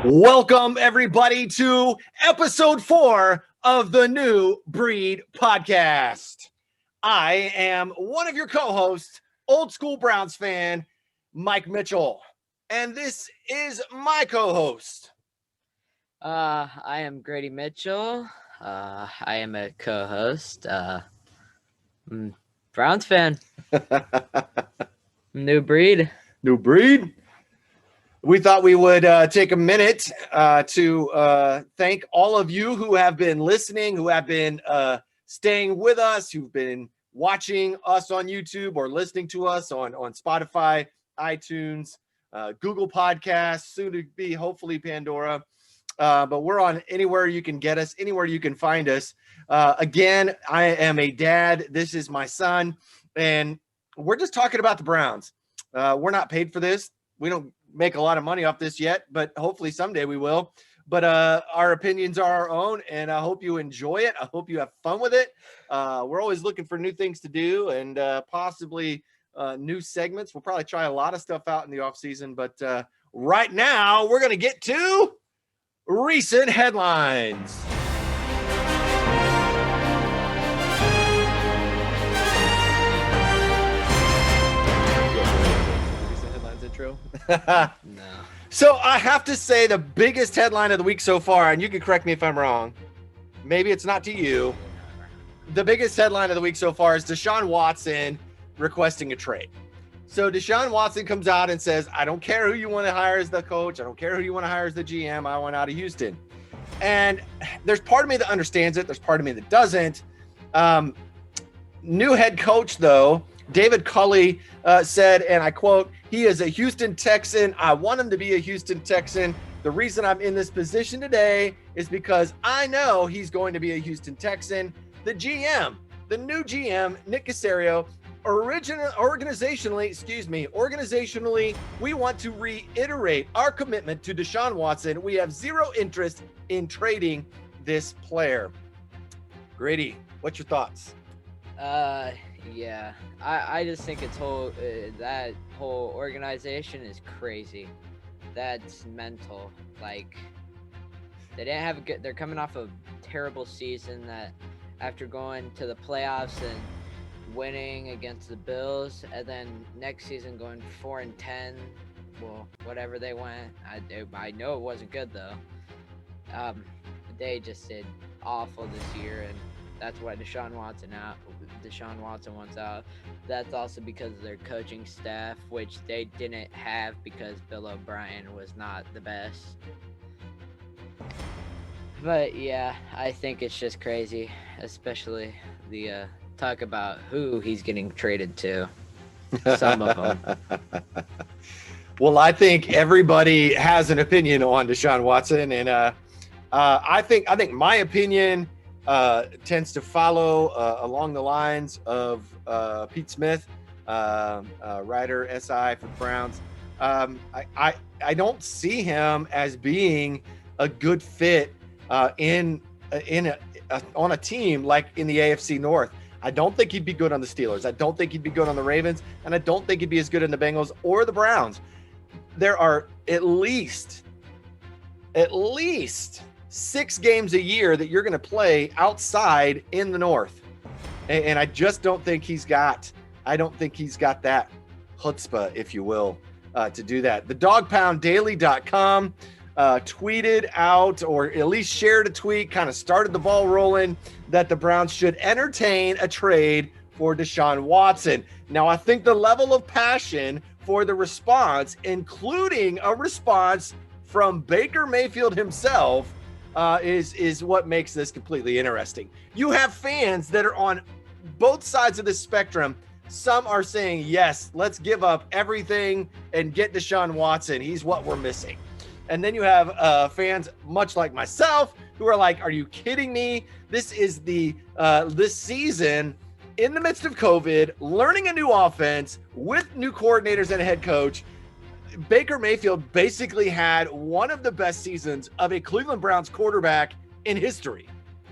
Welcome, everybody, to episode 4 of the New Breed Podcast. I am one of your co-hosts, old school Browns fan, Mike Mitchell. And this is my co-host. I am Grady Mitchell. I am a co-host. Browns fan. New breed. New Breed. We thought we would take a minute to thank all of you who have been listening, who have been staying with us, who've been watching us on YouTube or listening to us on Spotify, iTunes, Google Podcasts, soon to be hopefully Pandora. But we're on anywhere you can get us, anywhere you can find us. Again, I am a dad. This is my son. And we're just talking about the Browns. We're not paid for this. We don't make a lot of money off this yet, but hopefully someday we will. But our opinions are our own, and I hope you enjoy it. I hope you have fun with it. We're always looking for new things to do and possibly new segments. We'll probably try a lot of stuff out in the off season, but right now we're going to get to recent headlines. Intro. No. So I have to say the biggest headline of the week so far, and you can correct me if I'm wrong. Maybe it's not to you. The biggest headline of the week so far is Deshaun Watson requesting a trade. So Deshaun Watson comes out and says, I don't care who you want to hire as the coach. I don't care who you want to hire as the GM. I want out of Houston. And there's part of me that understands it. There's part of me that doesn't. New head coach, though, David Culley said, and I quote, he is a Houston Texan. I want him to be a Houston Texan. The reason I'm in this position today is because I know he's going to be a Houston Texan. The GM, the new GM, Nick Caserio, organizationally, we want to reiterate our commitment to Deshaun Watson. We have zero interest in trading this player. Grady, what's your thoughts? Yeah, I just think that whole organization is crazy. That's mental. Like, they didn't have they're coming off a terrible season that after going to the playoffs and winning against the Bills, and then next season going 4-10, well, whatever they went. I know it wasn't good though. They just did awful this year, and that's why Deshaun Watson wants out. That's also because of their coaching staff, which they didn't have because Bill O'Brien was not the best. But yeah, I think it's just crazy, especially the talk about who he's getting traded to. Some of them. Well, I think everybody has an opinion on Deshaun Watson, and I think my opinion tends to follow along the lines of Pete Smith, writer SI for the Browns. I don't see him as being a good fit on a team like in the AFC North. I don't think he'd be good on the Steelers. I don't think he'd be good on the Ravens, and I don't think he'd be as good in the Bengals or the Browns. There are at least 6 games a year that you're going to play outside in the North. And I just don't think he's got that chutzpah, if you will, to do that. The dogpounddaily.com tweeted out, or at least shared a tweet, kind of started the ball rolling, that the Browns should entertain a trade for Deshaun Watson. Now, I think the level of passion for the response, including a response from Baker Mayfield himself, is what makes this completely interesting. You have fans that are on both sides of the spectrum. Some are saying, yes, let's give up everything and get Deshaun Watson. He's what we're missing. And then you have fans, much like myself, who are like, are you kidding me? This is this season in the midst of COVID, learning a new offense with new coordinators and a head coach. Baker Mayfield basically had one of the best seasons of a Cleveland Browns quarterback in history,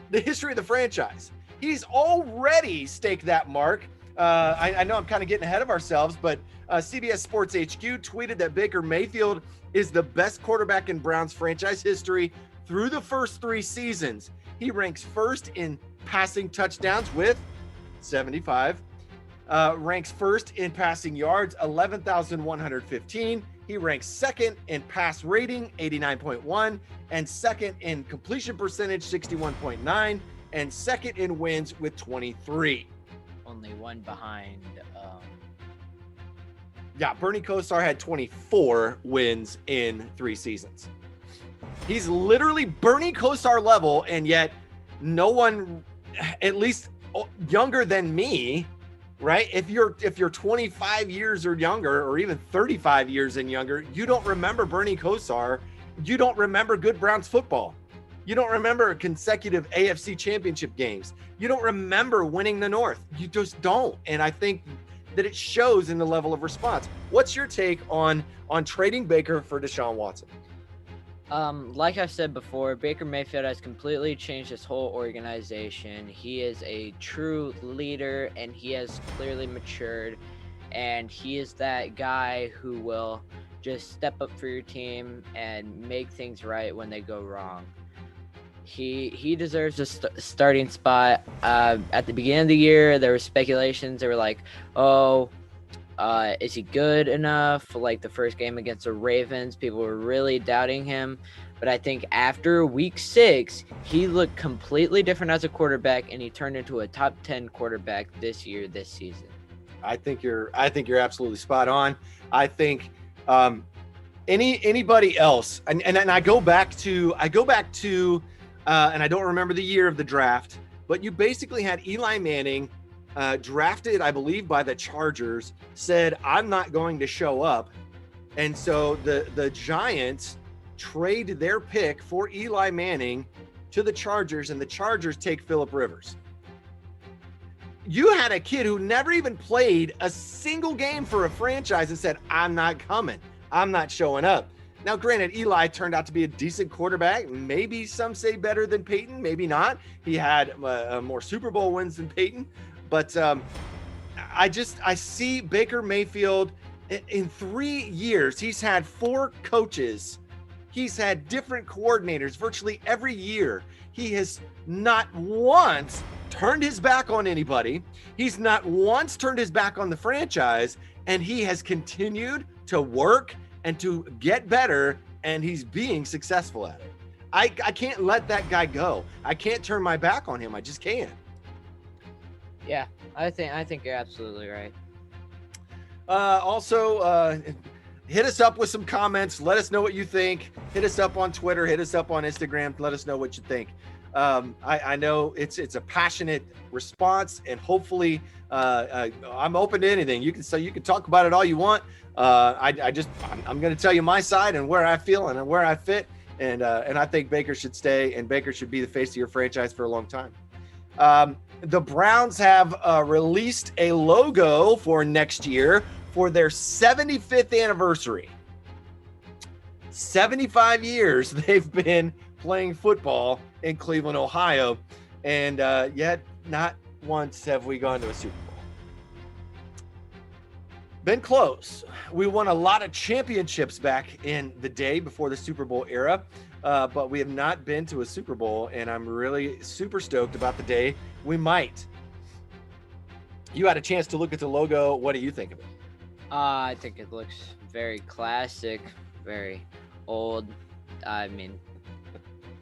the history of the franchise. He's already staked that mark. I know I'm kind of getting ahead of ourselves, but CBS Sports HQ tweeted that Baker Mayfield is the best quarterback in Browns franchise history through the first 3 seasons. He ranks first in passing touchdowns with 75, ranks first in passing yards, 11,115. He ranks second in pass rating, 89.1, and second in completion percentage, 61.9, and second in wins with 23. Only one behind. Yeah, Bernie Kosar had 24 wins in 3 seasons. He's literally Bernie Kosar level, and yet no one, at least younger than me, right? If you're 25 years or younger, or even 35 years and younger, you don't remember Bernie Kosar. You don't remember good Browns football. You don't remember consecutive AFC championship games. You don't remember winning the North. You just don't. And I think that it shows in the level of response. What's your take on trading Baker for Deshaun Watson? Like I said before, Baker Mayfield has completely changed his whole organization. He is a true leader, and he has clearly matured, and he is that guy who will just step up for your team and make things right when they go wrong. He deserves a starting spot. At the beginning of the year, there were speculations. They were like, is he good enough? Like the first game against the Ravens, people were really doubting him. But I think after week 6, he looked completely different as a quarterback, and he turned into a top 10 quarterback this season. I think you're absolutely spot on. I think anybody else, and I go back to and I don't remember the year of the draft, but you basically had Eli Manning drafted, I believe, by the Chargers, said, I'm not going to show up. And so the Giants trade their pick for Eli Manning to the Chargers, and the Chargers take Phillip Rivers. You had a kid who never even played a single game for a franchise and said, I'm not coming. I'm not showing up. Now, granted, Eli turned out to be a decent quarterback. Maybe some say better than Peyton, maybe not. He had more Super Bowl wins than Peyton. But I see Baker Mayfield in 3 years. He's had 4 coaches. He's had different coordinators virtually every year. He has not once turned his back on anybody. He's not once turned his back on the franchise. And he has continued to work and to get better, and he's being successful at it. I can't let that guy go. I can't turn my back on him. I just can't. Yeah, I think you're absolutely right. Also, hit us up with some comments. Let us know what you think. Hit us up on Twitter. Hit us up on Instagram. Let us know what you think. I know it's a passionate response, and hopefully I'm open to anything. You can talk about it all you want. I'm going to tell you my side and where I feel and where I fit. And I think Baker should stay, and Baker should be the face of your franchise for a long time. The Browns have released a logo for next year for their 75th anniversary. 75 years they've been playing football in Cleveland, Ohio, and yet not once have we gone to a Super Bowl. Been close. We won a lot of championships back in the day before the Super Bowl era, but we have not been to a Super Bowl, and I'm really super stoked about the day we might. You had a chance to look at the logo. What do you think of it? I think it looks very classic, very old. I mean,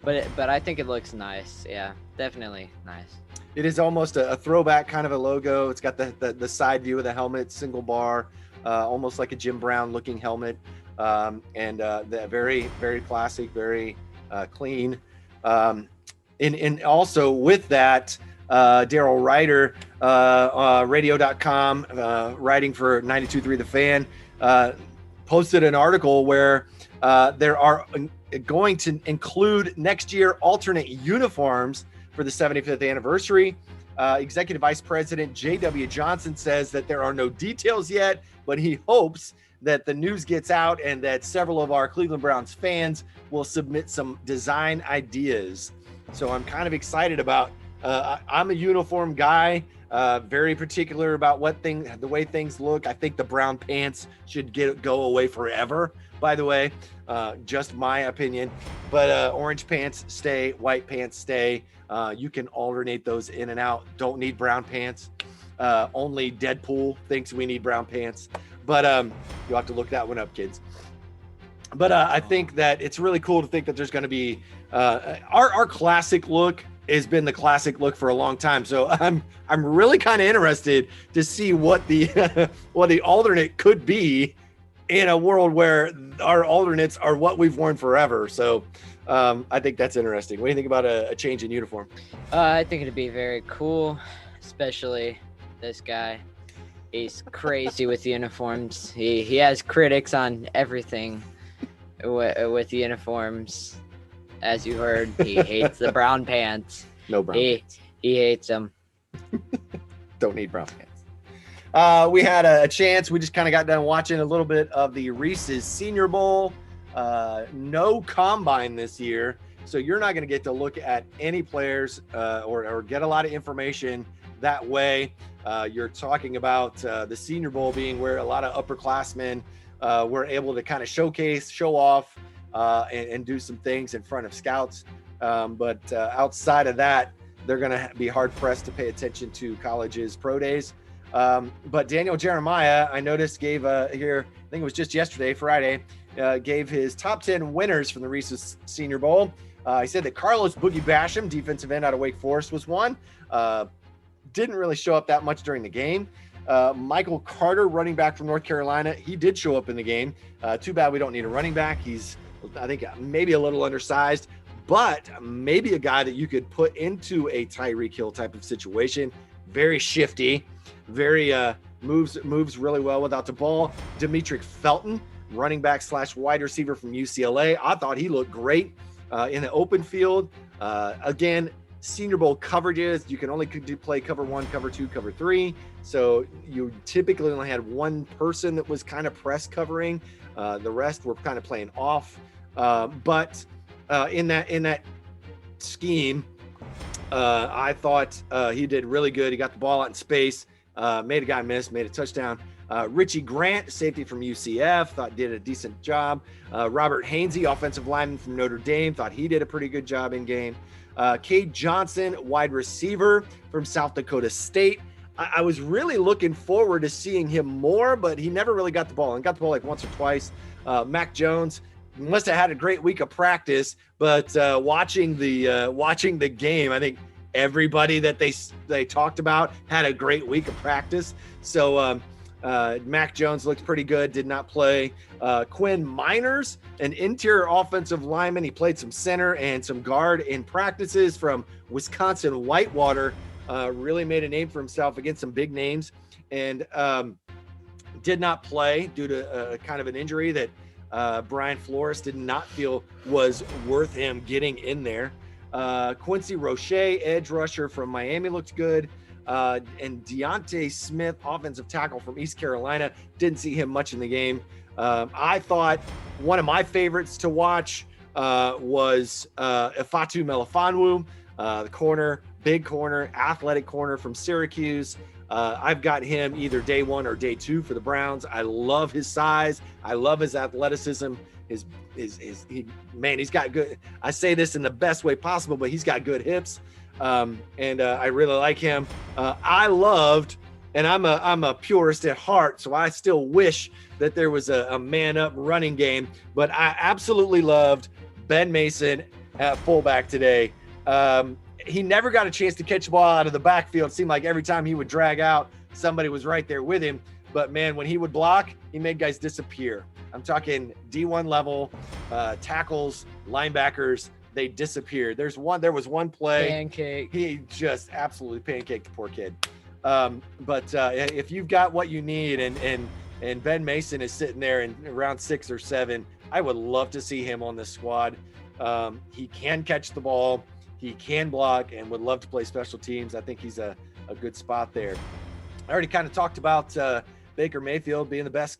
but I think it looks nice. Yeah, definitely nice. It is almost a throwback kind of a logo. It's got the side view of the helmet, single bar, almost like a Jim Brown looking helmet, and the very, very classic, very clean. And also with that, Daryl Ryder, radio.com, writing for 92.3 The Fan, posted an article where there are going to include next year alternate uniforms for the 75th anniversary. Executive Vice President J.W. Johnson says that there are no details yet, but he hopes that the news gets out and that several of our Cleveland Browns fans will submit some design ideas. So I'm kind of excited about, I'm a uniform guy, very particular about the way things look. I think the brown pants should go away forever. by the way. Just my opinion. But orange pants stay, white pants stay. You can alternate those in and out. Don't need brown pants. Only Deadpool thinks we need brown pants. But you'll have to look that one up, kids. But I think that it's really cool to think that there's going to be our classic look has been the classic look for a long time. So I'm really kind of interested to see what the what the alternate could be in a world where our alternates are what we've worn forever. So I think that's interesting. What do you think about a change in uniform? I think it'd be very cool, especially this guy. He's crazy with uniforms. He has critics on everything with uniforms. As you heard, he hates the brown pants. No brown pants. He hates them. Don't need brown pants. We had a chance. We just kind of got done watching a little bit of the Reese's Senior Bowl. No combine this year, so you're not going to get to look at any players or get a lot of information that way. You're talking about the Senior Bowl being where a lot of upperclassmen were able to kind of showcase, show off, and do some things in front of scouts. But outside of that, they're going to be hard pressed to pay attention to colleges' pro days. But Daniel Jeremiah, I noticed, gave here, I think it was just yesterday, Friday, gave his top 10 winners from the Reese's Senior Bowl. He said that Carlos Boogie Basham, defensive end out of Wake Forest, was one. Didn't really show up that much during the game. Michael Carter, running back from North Carolina, he did show up in the game. Too bad we don't need a running back. He's, I think, maybe a little undersized, but maybe a guy that you could put into a Tyreek Hill type of situation. Very shifty, very moves really well without the ball. Demetric Felton, running back / wide receiver from UCLA. I thought he looked great in the open field. Again, Senior Bowl coverages, you can only play cover 1, cover 2, cover 3. So you typically only had one person that was kind of press covering. The rest were kind of playing off. But in that scheme, I thought he did really good. He got the ball out in space, made a guy miss, made a touchdown. Richie Grant, safety from UCF, thought did a decent job. Robert Hainsey, offensive lineman from Notre Dame, thought he did a pretty good job in game. Cade Johnson, wide receiver from South Dakota State. I was really looking forward to seeing him more, but he never really got the ball, and got the ball like once or twice. Mac Jones must have had a great week of practice, but watching the game, I think everybody that they talked about had a great week of practice. So Mac Jones looked pretty good, did not play. Quinn Miners, an interior offensive lineman. He played some center and some guard in practices from Wisconsin Whitewater. Really made a name for himself against some big names, and did not play due to kind of an injury that Brian Flores did not feel was worth him getting in there. Quincy Roche, edge rusher from Miami, looked good. And Deontay Smith, offensive tackle from East Carolina, didn't see him much in the game. I thought one of my favorites to watch was Ifeatu Melifonwu, the corner, big corner, athletic corner from Syracuse. I've got him either day 1 or day 2 for the Browns. I love his size. I love his athleticism. He's got good. I say this in the best way possible, but he's got good hips. And I really like him. I loved, and I'm a purist at heart, so I still wish that there was a man-up running game, but I absolutely loved Ben Mason at fullback today. He never got a chance to catch the ball out of the backfield. It seemed like every time he would drag out, somebody was right there with him. But, man, when he would block, he made guys disappear. I'm talking D1 level, tackles, linebackers. They disappeared. There was one play. Pancake. He just absolutely pancaked the poor kid. But if you've got what you need, and Ben Mason is sitting there in round 6 or 7, I would love to see him on this squad. He can catch the ball, he can block, and would love to play special teams. I think he's a good spot there. I already kind of talked about Baker Mayfield being the best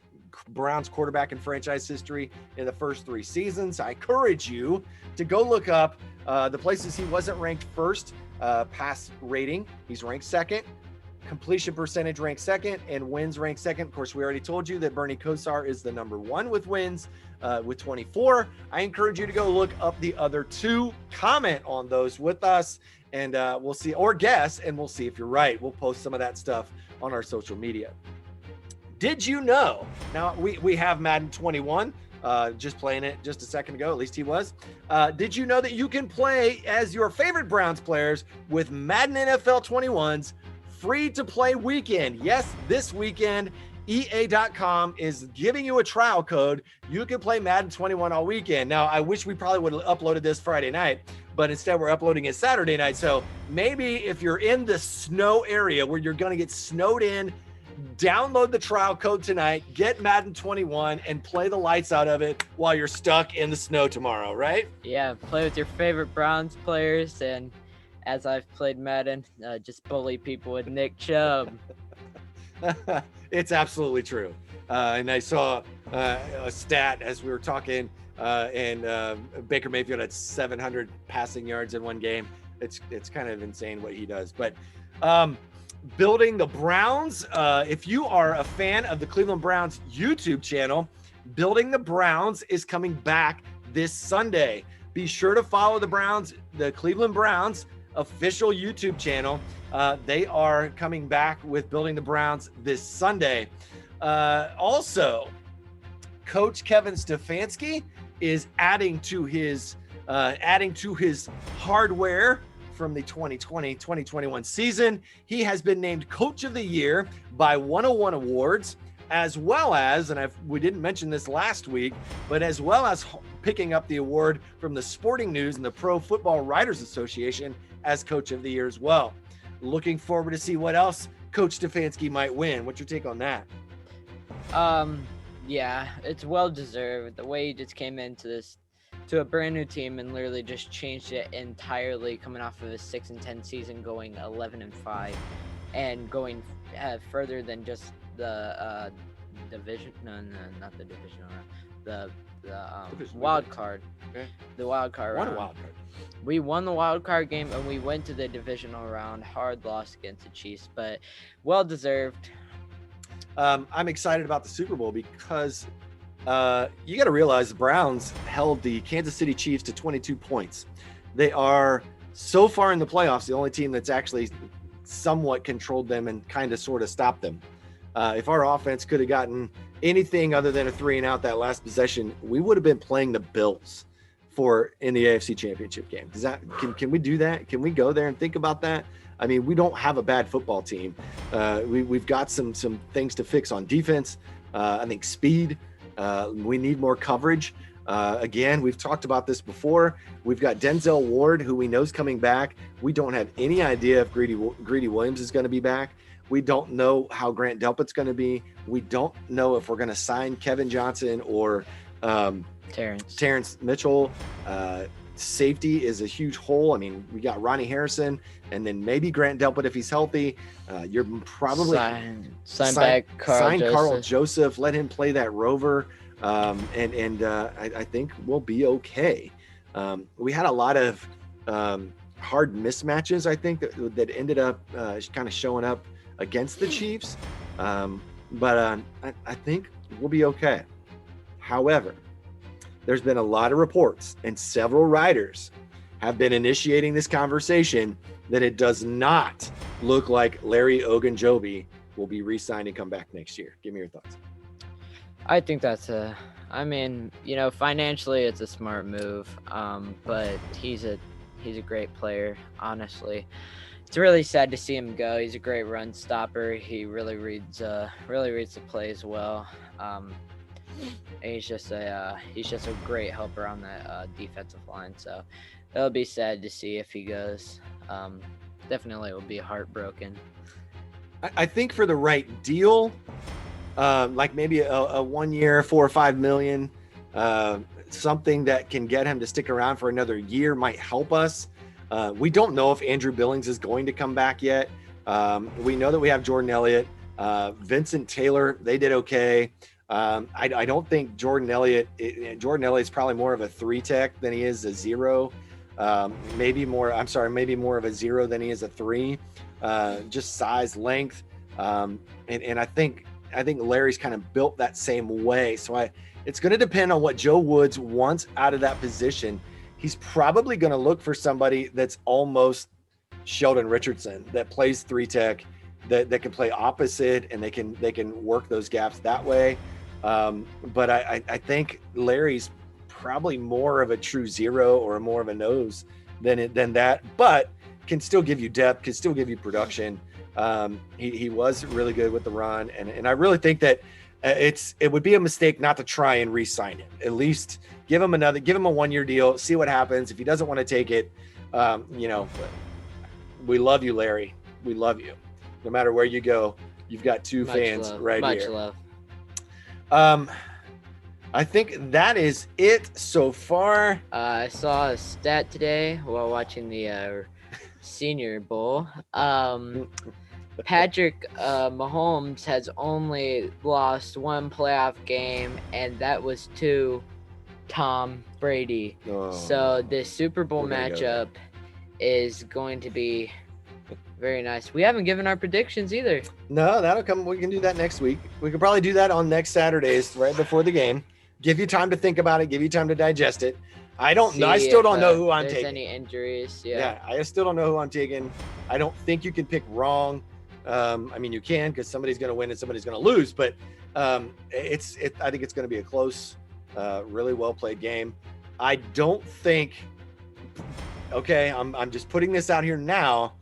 Browns quarterback in franchise history in the first 3 seasons. I encourage you to go look up the places he wasn't ranked first pass rating. He's ranked 2nd. completion percentage ranked second, and wins ranked second. Of course, we already told you that Bernie Kosar is the number one with wins with 24. I encourage you to go look up the other two, comment on those with us, and we'll see, or guess, and we'll see if you're right. We'll post some of that stuff on our social media. Did you know? Now, we have Madden 21. Just playing it just a second ago, at least he was. Did you know that you can play as your favorite Browns players with Madden NFL 21's free-to-play weekend? Yes, this weekend, EA.com is giving you a trial code. You can play Madden 21 all weekend. Now, I wish we probably would have uploaded this Friday night, but instead we're uploading it Saturday night. So maybe if you're in the snow area where you're going to get snowed in, download the trial code tonight, get Madden 21, and play the lights out of it while you're stuck in the snow tomorrow, right? Yeah, play with your favorite Browns players, and as I've played Madden, just bully people with Nick Chubb. It's absolutely true. And I saw a stat as we were talking, and Baker Mayfield had 700 passing yards in one game. It's kind of insane what he does. But Building the Browns, if you are a fan of the Cleveland Browns YouTube channel, Building the Browns is coming back this Sunday. Be sure to follow the Cleveland Browns official YouTube channel. They are coming back with Building the Browns this Sunday. Also, Coach Kevin Stefanski is adding to his hardware from the 2020-2021 season. He has been named Coach of the Year by 101 Awards, as well as, and we didn't mention this last week, but as well as picking up the award from the Sporting News and the Pro Football Writers Association as Coach of the Year as well. Looking forward to see what else Coach Stefanski might win. What's your take on that? Yeah, it's well deserved. The way he just came into a brand new team and literally just changed it entirely, coming off of a 6-10 season, going 11-5, and going further than just the division. No, not the divisional round. The wild card. Okay. The wild card round. Won a wild card. We won the wild card game and we went to the divisional round. Hard loss against the Chiefs, but well deserved. I'm excited about the Super Bowl because you got to realize the Browns held the Kansas City Chiefs to 22 points. They are so far in the playoffs the only team that's actually somewhat controlled them and kind of sort of stopped them. If our offense could have gotten anything other than a 3-and-out that last possession, we would have been playing the Bills in the AFC Championship game. Can we do that? Can we go there and think about that? I mean, we don't have a bad football team. We've got some things to fix on defense. I think speed. We need more coverage. Again, we've talked about this before. We've got Denzel Ward, who we know is coming back. We don't have any idea if Grady Williams is going to be back. We don't know how Grant Delpit's going to be. We don't know if we're going to sign Kevin Johnson or Terrence Mitchell. Safety is a huge hole. I mean, we got Ronnie Harrison, and then maybe Grant Delpit if he's healthy. You're probably sign Carl Joseph. Let him play that rover, and I think we'll be okay. We had a lot of hard mismatches. I think that ended up kind of showing up against the Chiefs, but I think we'll be okay. However, there's been a lot of reports and several writers have been initiating this conversation that it does not look like Larry Ogunjobi will be re-signed and come back next year. Give me your thoughts. I think financially it's a smart move, but he's a great player, honestly. It's really sad to see him go. He's a great run stopper. He really reads the plays well. And he's just a great helper on that defensive line. So it'll be sad to see if he goes. Definitely will be heartbroken. I think for the right deal, like maybe a 1 year, $4 or $5 million, something that can get him to stick around for another year might help us. We don't know if Andrew Billings is going to come back yet. We know that we have Jordan Elliott, Vincent Taylor. They did okay. I don't think Jordan Elliott's probably more of a 3-tech than he is a 0. Maybe more of a 0 than he is a 3. just size, length, and I think Larry's kind of built that same way. So it's going to depend on what Joe Woods wants out of that position. He's probably going to look for somebody that's almost Sheldon Richardson, that plays 3-tech, that can play opposite, and they can work those gaps that way. But I think Larry's probably more of a true zero or more of a nose than that, but can still give you depth, can still give you production. He was really good with the run, and I really think that it would be a mistake not to try and re-sign him. At least give him a 1-year deal, see what happens. If he doesn't want to take it, we love you, Larry. We love you. No matter where you go, you've got two fans right here. Much love. I think that is it so far. I saw a stat today while watching the Senior Bowl. Patrick Mahomes has only lost one playoff game, and that was to Tom Brady. So this Super Bowl matchup is going to be very nice. We haven't given our predictions either. No, that'll come. We can do that next week. We could probably do that on next Saturdays, right before the game. Give you time to think about it. Give you time to digest it. I still don't know who I'm taking. Any injuries? Yeah, I still don't know who I'm taking. I don't think you can pick wrong. I mean, you can, because somebody's going to win and somebody's going to lose. But I think it's going to be a close, really well played game. I don't think. Okay, I'm just putting this out here now.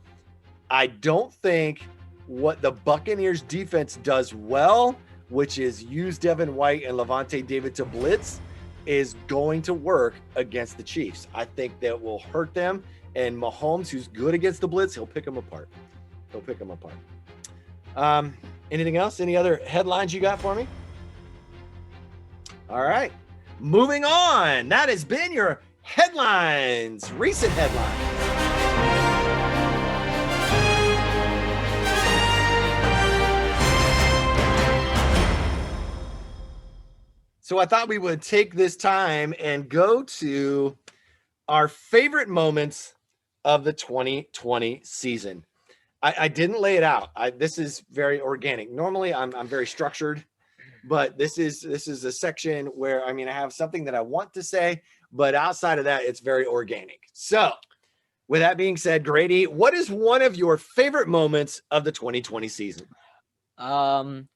I don't think what the Buccaneers defense does well, which is use Devin White and Levante David to blitz, is going to work against the Chiefs. I think that will hurt them. And Mahomes, who's good against the blitz, he'll pick them apart. Anything else? Any other headlines you got for me? All right. Moving on. That has been your headlines, recent headlines. So I thought we would take this time and go to our favorite moments of the 2020 season. I didn't lay it out. This is very organic. Normally I'm very structured, but this is a section where, I have something that I want to say, but outside of that, it's very organic. So with that being said, Grady, what is one of your favorite moments of the 2020 season? I've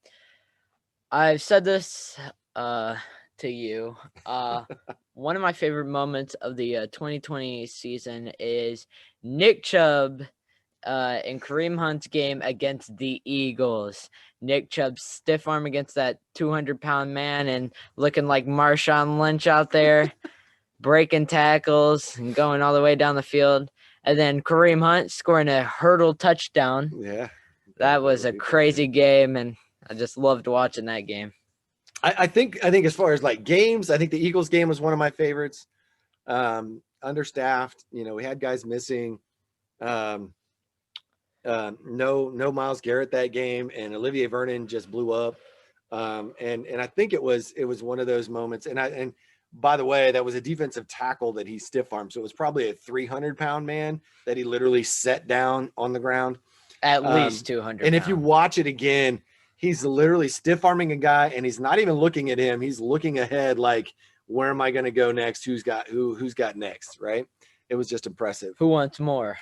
said this to you. One of my favorite moments of the 2020 season is Nick Chubb in Kareem Hunt's game against the Eagles. Nick Chubb's stiff arm against that 200-pound man and looking like Marshawn Lynch out there, breaking tackles and going all the way down the field. And then Kareem Hunt scoring a hurdle touchdown. Yeah. That was a crazy game, and I just loved watching that game. I think as far as like games, I think the Eagles game was one of my favorites. Understaffed, we had guys missing. No Myles Garrett that game, and Olivier Vernon just blew up. And I think it was one of those moments. And by the way, that was a defensive tackle that he stiff armed. So it was probably a 300-pound man that he literally set down on the ground. At least 200. And if you watch it again, he's literally stiff arming a guy, and he's not even looking at him. He's looking ahead, like, where am I going to go next? Who's got next? Right. It was just impressive. Who wants more?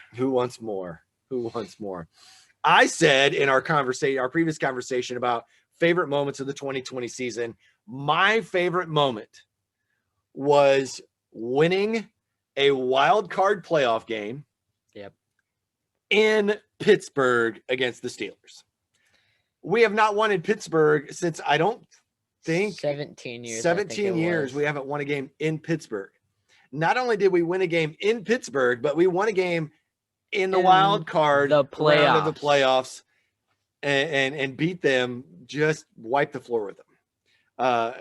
I said in our previous conversation about favorite moments of the 2020 season, my favorite moment was winning a wild card playoff game. Yep. In Pittsburgh against the Steelers. We have not won in Pittsburgh since, I don't think, 17 years. 17 years we haven't won a game in Pittsburgh. Not only did we win a game in Pittsburgh, but we won a game in the wild card round of the playoffs and beat them, just wipe the floor with them.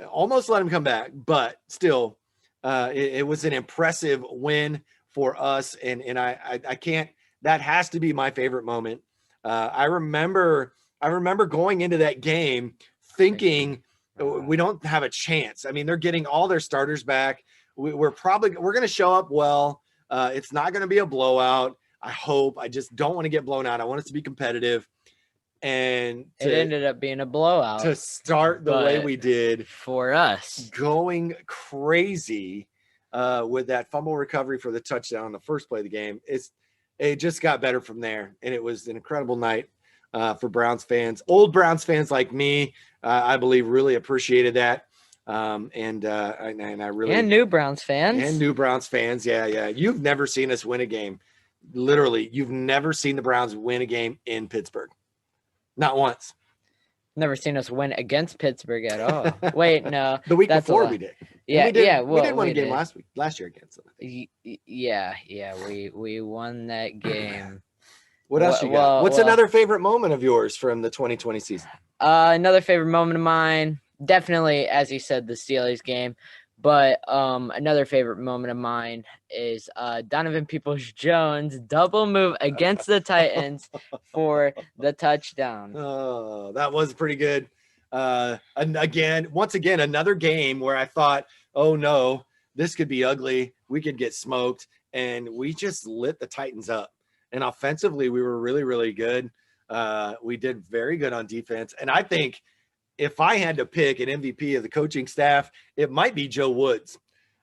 Almost let them come back, but still, it was an impressive win for us. And I can't, that has to be my favorite moment. I remember going into that game thinking we don't have a chance. They're getting all their starters back. We're going to show up well. It's not going to be a blowout. I just don't want to get blown out. I want us to be competitive. And It ended up being a blowout. To start the way we did for us, going crazy with that fumble recovery for the touchdown on the first play of the game. It just got better from there. And it was an incredible night for Browns fans. Old Browns fans like me, I believe, really appreciated that. And I really, and new Browns fans, yeah. You've never seen us win a game. Literally, you've never seen the Browns win a game in Pittsburgh. Not once. Never seen us win against Pittsburgh at all. Wait, no. The week before we did. Yeah, we did, yeah. We did win a game last year against them. Yeah. We won that game. What else you got? What's another favorite moment of yours from the 2020 season? Another favorite moment of mine, definitely, as he said, the Steelers game. But another favorite moment of mine is Donovan Peoples-Jones double move against the Titans for the touchdown. Oh, that was pretty good. And once again, another game where I thought, oh no, this could be ugly. We could get smoked. And we just lit the Titans up. And offensively, we were really, really good. We did very good on defense. And I think if I had to pick an MVP of the coaching staff, it might be Joe Woods,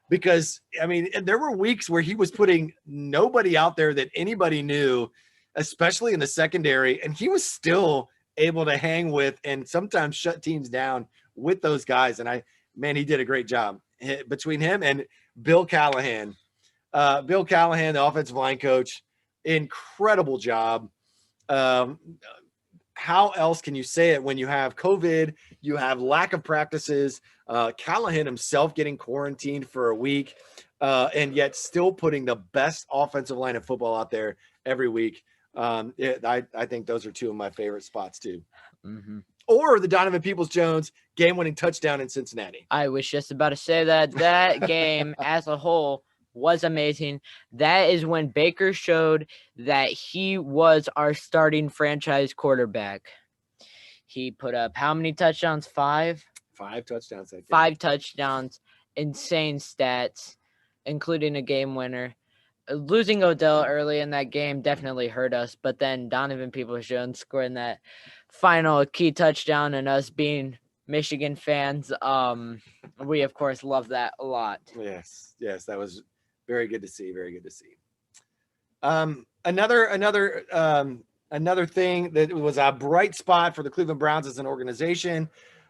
because I mean, there were weeks where he was putting nobody out there that anybody knew, especially in the secondary, and he was still able to hang with and sometimes shut teams down with those guys. And he did a great job between him and Bill Callahan. Bill Callahan, the offensive line coach, incredible job. How else can you say it when you have COVID, you have lack of practices, Callahan himself getting quarantined for a week, and yet still putting the best offensive line of football out there every week. I think those are two of my favorite spots too. Mm-hmm. Or the Donovan Peoples-Jones game-winning touchdown in Cincinnati. I was just about to say that game as a whole was amazing. That is when Baker showed that he was our starting franchise quarterback. He put up how many touchdowns? 5? 5 touchdowns. 5 touchdowns. Insane stats, including a game winner. Losing Odell early in that game definitely hurt us, but then Donovan Peoples-Jones scoring that final key touchdown and us being Michigan fans, we of course love that a lot. Yes, that was very good to see. Very good to see. Another thing that was a bright spot for the Cleveland Browns as an organization.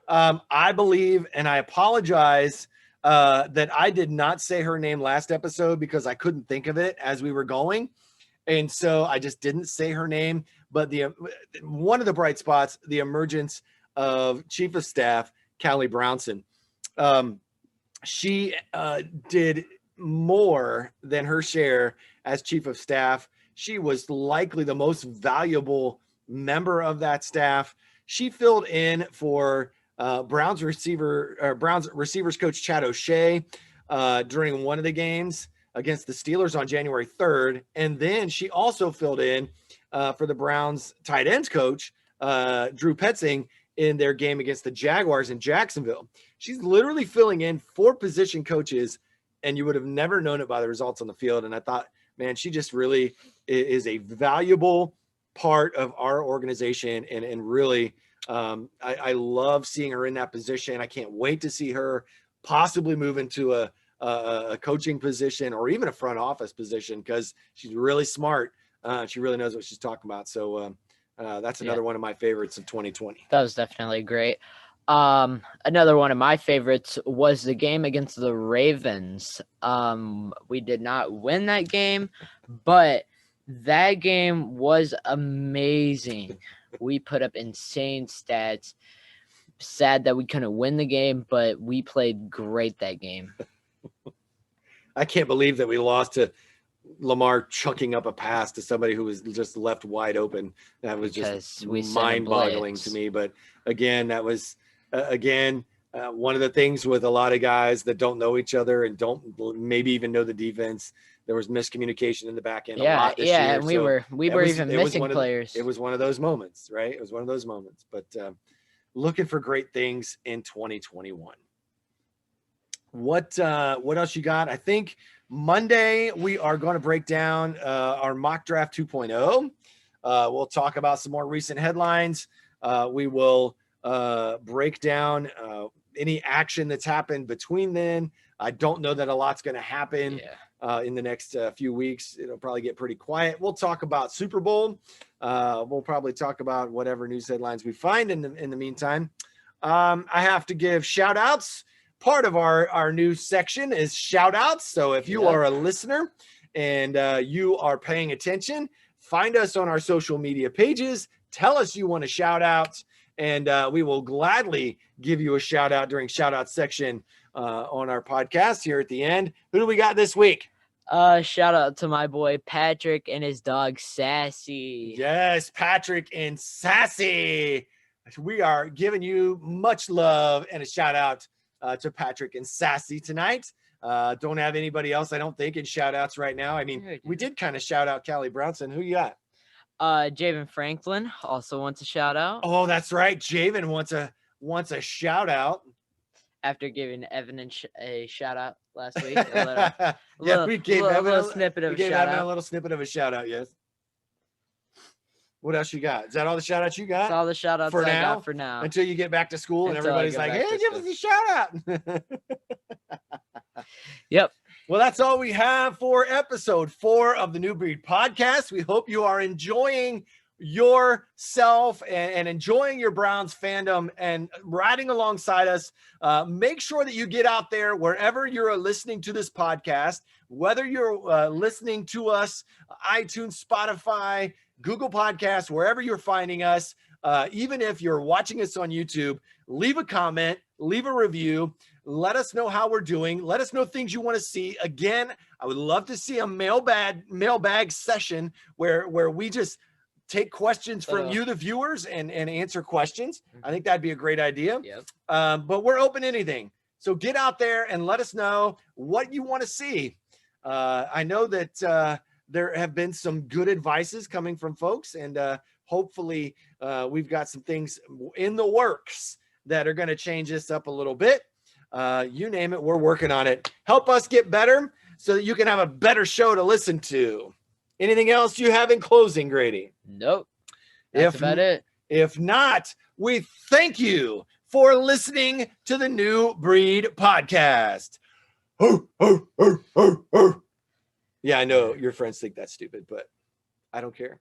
I believe, and I apologize that I did not say her name last episode because I couldn't think of it as we were going. And so I just didn't say her name. But one of the bright spots, the emergence of Chief of Staff, Callie Brownson. She did more than her share as Chief of Staff. She was likely the most valuable member of that staff. She filled in for Browns receivers coach Chad O'Shea during one of the games against the Steelers on January 3rd. And then she also filled in for the Browns tight ends coach, Drew Petzing, in their game against the Jaguars in Jacksonville. She's literally filling in for position coaches, and you would have never known it by the results on the field. And I thought, man, she just really is a valuable part of our organization. And really, I love seeing her in that position. I can't wait to see her possibly move into a coaching position or even a front office position, because she's really smart. She really knows what she's talking about. So that's another one of my favorites of 2020. That was definitely great. Another one of my favorites was the game against the Ravens. We did not win that game, but that game was amazing. We put up insane stats. Sad that we couldn't win the game, but we played great that game. I can't believe that we lost to Lamar chucking up a pass to somebody who was just left wide open. That was just mind-boggling to me. But again, that was one of the things with a lot of guys that don't know each other and don't maybe even know the defense. There was miscommunication in the back end a lot this year. And we were even missing players. It was one of those moments, right? It was one of those moments. But looking for great things in 2021. What else you got? I think Monday, we are going to break down our mock draft 2.0. We'll talk about some more recent headlines. We will break down any action that's happened between then. I don't know that a lot's going to happen in the next few weeks. It'll probably get pretty quiet. We'll talk about Super Bowl. We'll probably talk about whatever news headlines we find in the meantime. I have to give shout outs. Part of our new section is shout outs. So if you are a listener and you are paying attention, find us on our social media pages. Tell us you want a shout out, and we will gladly give you a shout out during shout out section on our podcast here at the end. Who do we got this week? Shout out to my boy Patrick and his dog Sassy. Yes, Patrick and Sassy. We are giving you much love and a shout out to Patrick and Sassy tonight. Don't have anybody else, I don't think, in shout outs right now. I mean, we did kind of shout out Callie Brownson. Who you got? Javen Franklin also wants a shout out. Oh, that's right. Javen wants a shout out. After giving Evan a shout out last week. We gave Evan a snippet of a shout out. A little snippet of a shout out, yes. What else you got? Is that all the shout outs you got? That's all the shout outs I got for now. Until you get back to school and everybody's like, hey, give us a shout out. Yep. Well, that's all we have for episode 4 of the New Breed podcast. We hope you are enjoying yourself and enjoying your Browns fandom and riding alongside us. Make sure that you get out there wherever you're listening to this podcast, whether you're listening to us, iTunes, Spotify, Google Podcasts, wherever you're finding us. Even if you're watching us on YouTube, leave a comment, leave a review. Let us know how we're doing. Let us know things you want to see. Again, I would love to see a mailbag session where we just take questions from you, the viewers, and answer questions. I think that'd be a great idea. Yep. But we're open to anything. So get out there and let us know what you want to see. I know that there have been some good advices coming from folks, and hopefully we've got some things in the works that are going to change this up a little bit. You name it, we're working on it. Help us get better so that you can have a better show to listen to. Anything else you have in closing, Grady? Nope. That's about it. If not, we thank you for listening to the New Breed podcast. Yeah, I know your friends think that's stupid, but I don't care.